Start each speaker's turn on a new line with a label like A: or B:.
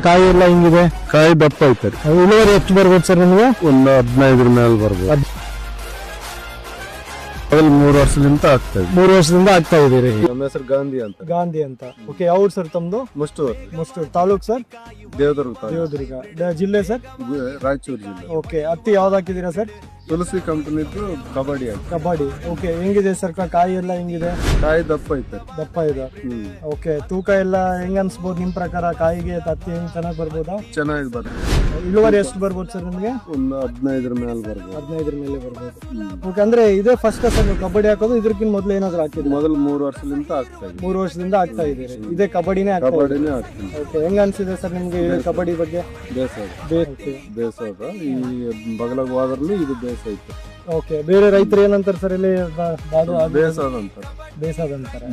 A: ಕಾಯಿ ಎಲ್ಲ ಹಿಂಗಿದೆ,
B: ಕಾಯಿ ದಪ್ಪ ಐತೆ.
A: ಇಳುವರಿ ಎಷ್ಟು ಬರ್ಬೋದು ಸರ್ ನಿಮಗೆ?
B: ಒಂದು 15 ಮೇಲೆ ಬರ್ಬೋದು. ಮೊದಲು 3 ವರ್ಷದಿಂದ ಆಗ್ತಾ ಇದೆ.
A: 3 ವರ್ಷದಿಂದ ಆಗ್ತಾ ಇದೀರಿ.
B: ನಮ್ಮ ಹೆಸರು ಗಾಂಧಿ ಅಂತ.
A: ಗಾಂಧಿ ಅಂತ. ಓಕೆ, ಯಾವ್ದು ಸರ್ ತಮ್ದು?
B: ಮುಷ್ಟೂರು
A: ತಾಲೂಕ್ ಸರ್?
B: ದೇವದುರ್ಗ ತಾಲೂಕು.
A: ದೇವದುರ್ಗ. ಜಿಲ್ಲೆ ಸರ್?
B: ರಾಯಚೂರು ಜಿಲ್ಲೆ.
A: ಓಕೆ, ಹತ್ತಿ ಯಾವ್ದು ಹಾಕಿದೀರಾ ಸರ್?
B: ತುಳಸಿ ಕಂಪನಿದ್ದು ಕಬಡ್ಡಿ ಆಯ್ತು.
A: ಕಬಡ್ಡಿ. ಓಕೆ, ಹೆಂಗಿದೆ ಸರ್ ಕಾಯಿ ಎಲ್ಲ ಹೆಂಗಿದೆ?
B: ಕಾಯಿ ದಪ್ಪ ಐತೆ.
A: ದಪ್ಪ ಇದೆ. ಓಕೆ, ತೂಕ ಎಲ್ಲ ಹೆಂಗ್ ಅನ್ಸ್ಬೋದು ನಿಮ್ ಪ್ರಕಾರ? ಕಾಯಿಗೆ ಹತ್ತಿ ಹೆಂಗ್ ಚೆನ್ನಾಗಿ ಬರ್ಬೋದಾ?
B: ಚೆನ್ನಾಗಿ ಬರ್ತದೆ.
A: ಇಳುವರಿ ಎಷ್ಟು ಬರ್ಬೋದು ಸರ್ ನಿಮ್ಗೆ?
B: ಒಂದು 15 ಮೇಲೆ ಬರ್ಬೋದು.
A: 15 ಮೇಲೆ ಬರ್ಬೋದು. ಓಕೆ, ಅಂದ್ರೆ ಇದೇ ಫಸ್ಟ್ ಸರ್ ನೀವು ಕಬಡ್ಡಿ ಹಾಕೋದು? ಇದಕ್ಕಿಂತ ಮೊದಲು ಏನಾದ್ರು ಹಾಕಿದ್ರಿ?
B: ಮೊದಲು 3 ವರ್ಷದಿಂದ ಆಗ್ತಾ ಇದೆ.
A: 3 ವರ್ಷದಿಂದ ಆಗ್ತಾ ಇದೀರಿ. ಇದೇ ಕಬಡ್ಡಿನೇ ಆಗ್ತಾ ಇದೆ.
B: ಕಬಡ್ಡಿನೇ ಆಗ್ತದೆ.
A: ಓಕೆ, ಹೆಂಗ್ ಅನ್ಸಿದೆ ಸರ್ ನಿಮ್ಗೆ ಕಬಡ್ಡಿ ಬಗ್ಗೆ?
B: ಬೇಸದ ಈ ಬಗಲಾಗ ಹೋದ್ರೂ ಇದು ಬೇಸ ಐತೆ.
A: ಓಕೆ, ಬೇರೆ ರೈತರು ಏನಂತಾರೆ ಸರ್ ಇಲ್ಲಿ?
B: ಬೇಸದ ಅಂತಾರೆ.
A: ಬೇಸದ ಅಂತಾರೆ.